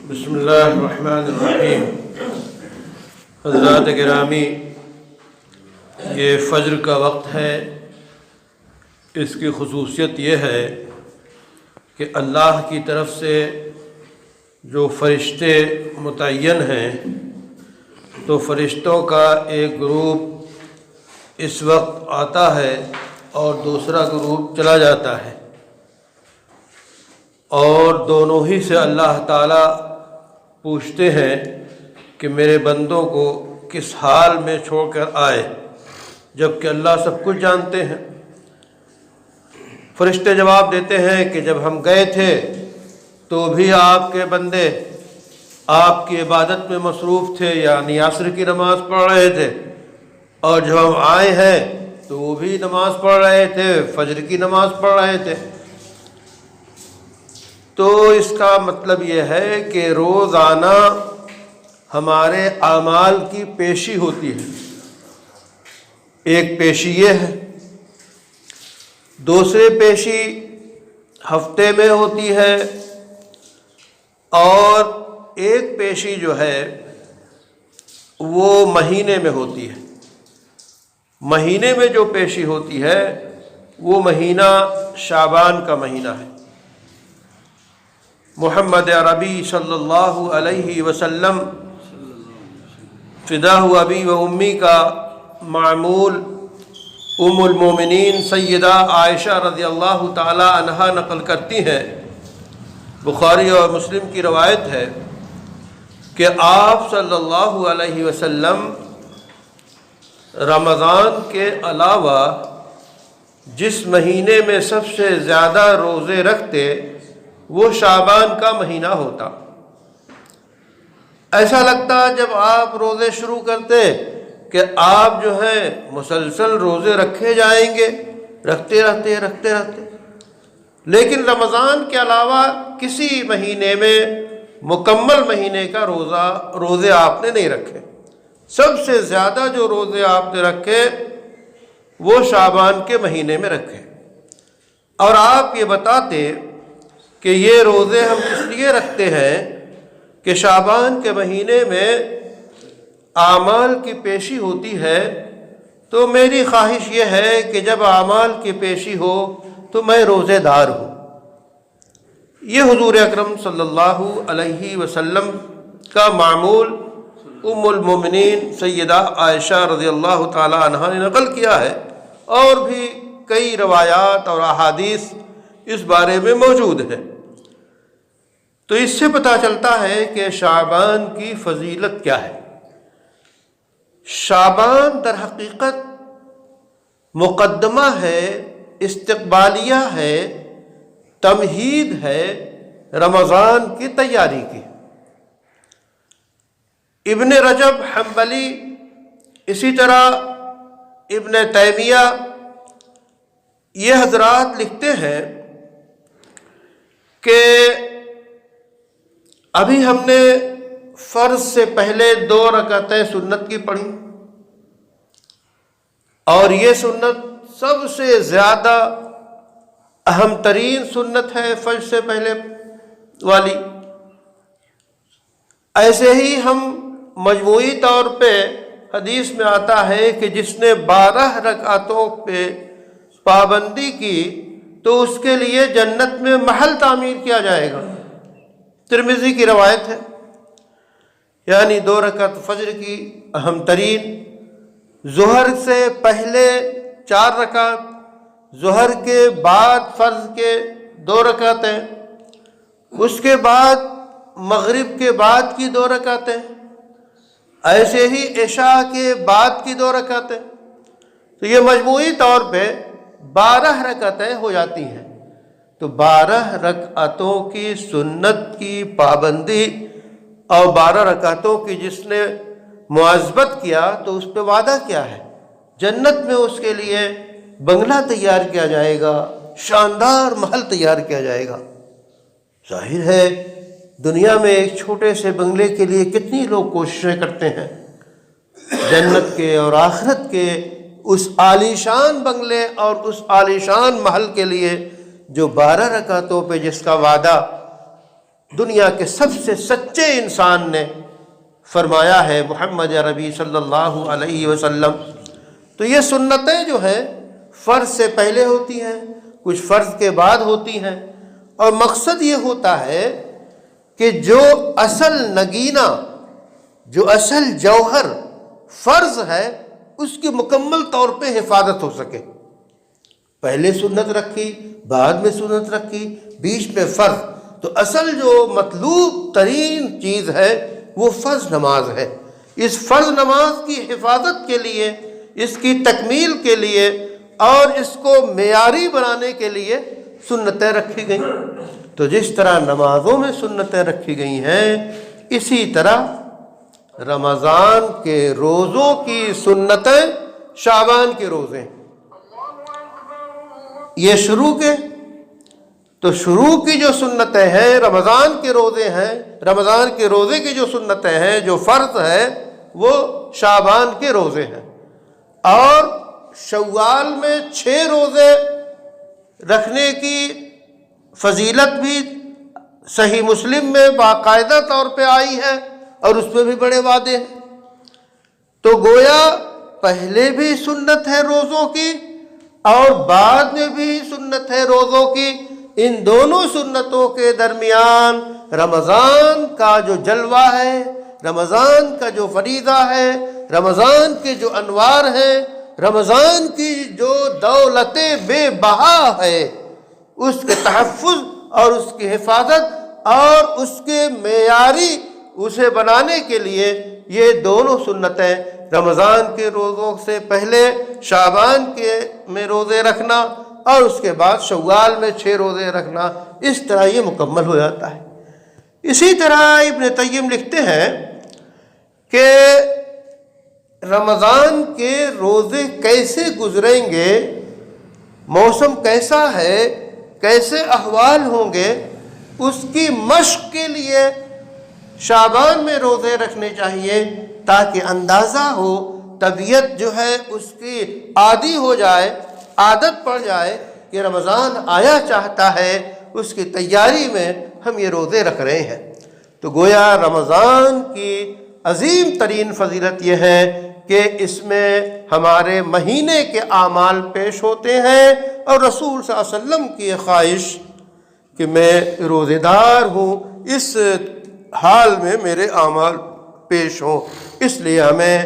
بسم اللہ الرحمن الرحیم۔ حضرات گرامی، یہ فجر کا وقت ہے۔ اس کی خصوصیت یہ ہے کہ اللہ کی طرف سے جو فرشتے متعین ہیں تو فرشتوں کا ایک گروپ اس وقت آتا ہے اور دوسرا گروپ چلا جاتا ہے، اور دونوں ہی سے اللہ تعالیٰ پوچھتے ہیں کہ میرے بندوں کو کس حال میں چھوڑ کر آئے، جب کہ اللہ سب کچھ جانتے ہیں۔ فرشتے جواب دیتے ہیں کہ جب ہم گئے تھے تو بھی آپ کے بندے آپ کی عبادت میں مصروف تھے، یعنی عصر کی نماز پڑھ رہے تھے، اور جب ہم آئے ہیں تو وہ بھی نماز پڑھ رہے تھے، فجر کی نماز پڑھ رہے تھے۔ تو اس کا مطلب یہ ہے کہ روزانہ ہمارے اعمال کی پیشی ہوتی ہے۔ ایک پیشی یہ ہے، دوسری پیشی ہفتے میں ہوتی ہے، اور ایک پیشی جو ہے وہ مہینے میں ہوتی ہے۔ مہینے میں جو پیشی ہوتی ہے وہ مہینہ شعبان کا مہینہ ہے۔ محمد عربی صلی اللہ علیہ وسلم فداہ ابی و امی کا معمول ام المومنین سیدہ عائشہ رضی اللہ تعالی عنہا نقل کرتی ہیں، بخاری اور مسلم کی روایت ہے کہ آپ صلی اللہ علیہ وسلم رمضان کے علاوہ جس مہینے میں سب سے زیادہ روزے رکھتے وہ شعبان کا مہینہ ہوتا۔ ایسا لگتا جب آپ روزے شروع کرتے کہ آپ جو ہیں مسلسل روزے رکھے جائیں گے، رکھتے رہتے، لیکن رمضان کے علاوہ کسی مہینے میں مکمل مہینے کا روزے آپ نے نہیں رکھے۔ سب سے زیادہ جو روزے آپ نے رکھے وہ شعبان کے مہینے میں رکھے، اور آپ یہ بتاتے کہ یہ روزے ہم اس لیے رکھتے ہیں کہ شعبان کے مہینے میں اعمال کی پیشی ہوتی ہے، تو میری خواہش یہ ہے کہ جب اعمال کی پیشی ہو تو میں روزے دار ہوں۔ یہ حضور اکرم صلی اللہ علیہ وسلم کا معمول ام المومنین سیدہ عائشہ رضی اللہ تعالی عنہا نے نقل کیا ہے، اور بھی کئی روایات اور احادیث اس بارے میں موجود ہے۔ تو اس سے پتہ چلتا ہے کہ شعبان کی فضیلت کیا ہے۔ شعبان در حقیقت مقدمہ ہے، استقبالیہ ہے، تمہید ہے رمضان کی تیاری کی۔ ابن رجب حنبلی، اسی طرح ابن تیمیہ، یہ حضرات لکھتے ہیں کہ ابھی ہم نے فرض سے پہلے 2 رکعتیں سنت کی پڑھی، اور یہ سنت سب سے زیادہ اہم ترین سنت ہے فجر سے پہلے والی۔ ایسے ہی ہم مجموعی طور پہ حدیث میں آتا ہے کہ جس نے 12 رکعتوں پہ پابندی کی تو اس کے لیے جنت میں محل تعمیر کیا جائے گا۔ ترمذی کی روایت ہے، یعنی 2 رکعت فجر کی اہم ترین، ظہر سے پہلے 4 رکعت، ظہر کے بعد فرض کے 2 رکعتیں، اس کے بعد مغرب کے بعد کی 2 رکعتیں، ایسے ہی عشاء کے بعد کی 2 رکعتیں، تو یہ مجموعی طور پہ 12 رکعتیں ہو جاتی ہیں۔ تو 12 رکعتوں کی سنت کی پابندی اور 12 رکعتوں کی جس نے مواظبت کیا تو اس پہ وعدہ کیا ہے؟ جنت میں اس کے لیے بنگلہ تیار کیا جائے گا، شاندار محل تیار کیا جائے گا۔ ظاہر ہے دنیا میں ایک چھوٹے سے بنگلے کے لیے کتنی لوگ کوششیں کرتے ہیں، جنت کے اور آخرت کے اس عالیشان بنگلے اور اس عالیشان محل کے لیے جو 12 رکعتوں پہ جس کا وعدہ دنیا کے سب سے سچے انسان نے فرمایا ہے، محمد عربی صلی اللہ علیہ وسلم۔ تو یہ سنتیں جو ہیں فرض سے پہلے ہوتی ہیں، کچھ فرض کے بعد ہوتی ہیں، اور مقصد یہ ہوتا ہے کہ جو اصل نگینہ، جو اصل جوہر فرض ہے، اس کی مکمل طور پہ حفاظت ہو سکے۔ پہلے سنت رکھی، بعد میں سنت رکھی، بیچ میں فرض۔ تو اصل جو مطلوب ترین چیز ہے وہ فرض نماز ہے۔ اس فرض نماز کی حفاظت کے لیے، اس کی تکمیل کے لیے اور اس کو معیاری بنانے کے لیے سنتیں رکھی گئیں۔ تو جس طرح نمازوں میں سنتیں رکھی گئی ہیں، اسی طرح رمضان کے روزوں کی سنتیں شعبان کے روزے ہیں۔ یہ شروع کے، تو شروع کی جو سنتیں ہیں رمضان کے روزے ہیں، رمضان کے روزے کی جو سنتیں ہیں، جو فرض ہے، وہ شعبان کے روزے ہیں۔ اور شوال میں 6 روزے رکھنے کی فضیلت بھی صحیح مسلم میں باقاعدہ طور پہ آئی ہے، اور اس میں بھی بڑے وعدے ہیں۔ تو گویا پہلے بھی سنت ہے روزوں کی اور بعد میں بھی سنت ہے روزوں کی۔ ان دونوں سنتوں کے درمیان رمضان کا جو جلوہ ہے، رمضان کا جو فریضہ ہے، رمضان کے جو انوار ہیں، رمضان کی جو دولت بے بہا ہے، اس کے تحفظ اور اس کی حفاظت اور اس کے معیاری اسے بنانے کے لیے یہ دونوں سنتیں، رمضان کے روزوں سے پہلے شعبان کے میں روزے رکھنا اور اس کے بعد شوال میں 6 روزے رکھنا، اس طرح یہ مکمل ہو جاتا ہے۔ اسی طرح ابن تیم لکھتے ہیں کہ رمضان کے روزے کیسے گزریں گے، موسم کیسا ہے، کیسے احوال ہوں گے، اس کی مشق کے لیے شعبان میں روزے رکھنے چاہیے، تاکہ اندازہ ہو، طبیعت جو ہے اس کی عادی ہو جائے، عادت پڑ جائے کہ رمضان آیا چاہتا ہے، اس کی تیاری میں ہم یہ روزے رکھ رہے ہیں۔ تو گویا رمضان کی عظیم ترین فضیلت یہ ہے کہ اس میں ہمارے مہینے کے اعمال پیش ہوتے ہیں، اور رسول صلی اللہ علیہ وسلم کی خواہش کہ میں روزے دار ہوں، اس حال میں میرے اعمال پیش ہوں۔ اس لیے ہمیں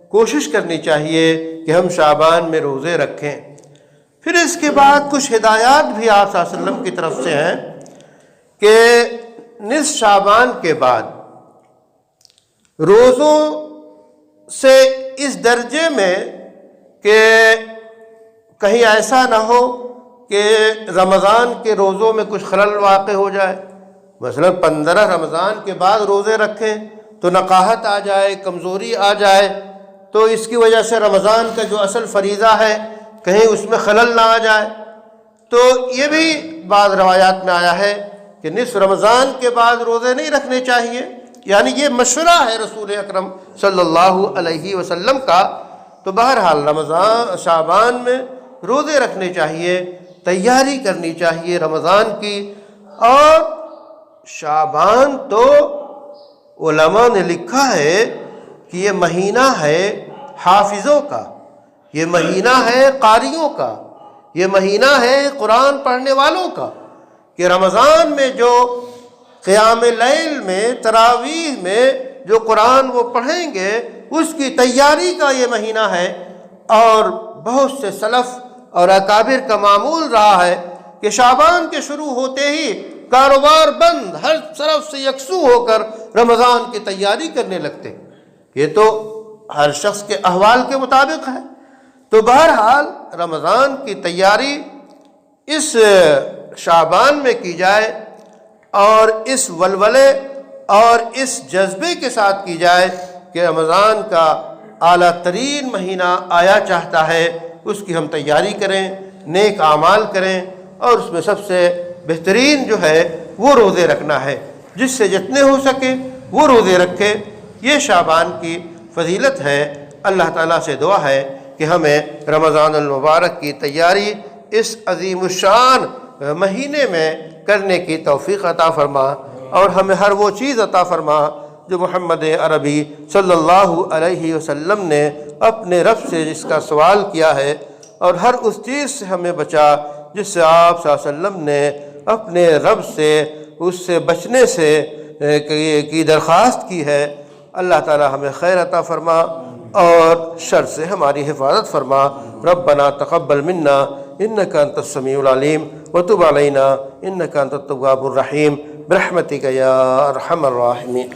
کوشش کرنی چاہیے کہ ہم شعبان میں روزے رکھیں۔ پھر اس کے بعد کچھ ہدایات بھی آپ صلی اللہ علیہ وسلم کی طرف سے ہیں کہ نصف شعبان کے بعد روزوں سے اس درجے میں کہ کہیں ایسا نہ ہو کہ رمضان کے روزوں میں کچھ خلل واقع ہو جائے۔ مثلا 15 رمضان کے بعد روزے رکھیں تو نقاہت آ جائے، کمزوری آ جائے، تو اس کی وجہ سے رمضان کا جو اصل فریضہ ہے کہیں اس میں خلل نہ آ جائے۔ تو یہ بھی بعض روایات میں آیا ہے کہ نصف رمضان کے بعد روزے نہیں رکھنے چاہیے، یعنی یہ مشورہ ہے رسول اکرم صلی اللہ علیہ وسلم کا۔ تو بہرحال رمضان شعبان میں روزے رکھنے چاہیے، تیاری کرنی چاہیے رمضان کی۔ اور شعبان تو علماء نے لکھا ہے کہ یہ مہینہ ہے حافظوں کا، یہ مہینہ ہے قاریوں کا، یہ مہینہ ہے قرآن پڑھنے والوں کا، کہ رمضان میں جو قیام لیل میں، تراویح میں جو قرآن وہ پڑھیں گے، اس کی تیاری کا یہ مہینہ ہے۔ اور بہت سے سلف اور اکابر کا معمول رہا ہے کہ شعبان کے شروع ہوتے ہی کاروبار بند، ہر طرف سے یکسو ہو کر رمضان کی تیاری کرنے لگتے۔ یہ تو ہر شخص کے احوال کے مطابق ہے۔ تو بہرحال رمضان کی تیاری اس شعبان میں کی جائے، اور اس ولولے اور اس جذبے کے ساتھ کی جائے کہ رمضان کا اعلیٰ ترین مہینہ آیا چاہتا ہے، اس کی ہم تیاری کریں، نیک اعمال کریں، اور اس میں سب سے بہترین جو ہے وہ روزے رکھنا ہے۔ جس سے جتنے ہو سکے وہ روزے رکھے۔ یہ شعبان کی فضیلت ہے۔ اللہ تعالیٰ سے دعا ہے کہ ہمیں رمضان المبارک کی تیاری اس عظیم الشان مہینے میں کرنے کی توفیق عطا فرما۔ اور ہمیں ہر وہ چیز عطا فرما جو محمد عربی صلی اللہ علیہ وسلم نے اپنے رب سے جس کا سوال کیا ہے، اور ہر اس چیز سے ہمیں بچا جس سے آپ صلی اللہ علیہ وسلم نے اپنے رب سے اس سے بچنے سے کی درخواست کی ہے۔ اللہ تعالی ہمیں خیر عطا فرما اور شر سے ہماری حفاظت فرما۔ ربنا تقبل منا انک انت السمیع العلیم وتب علینا انک انت التواب الرحیم برحمتک یا ارحم الراحمین۔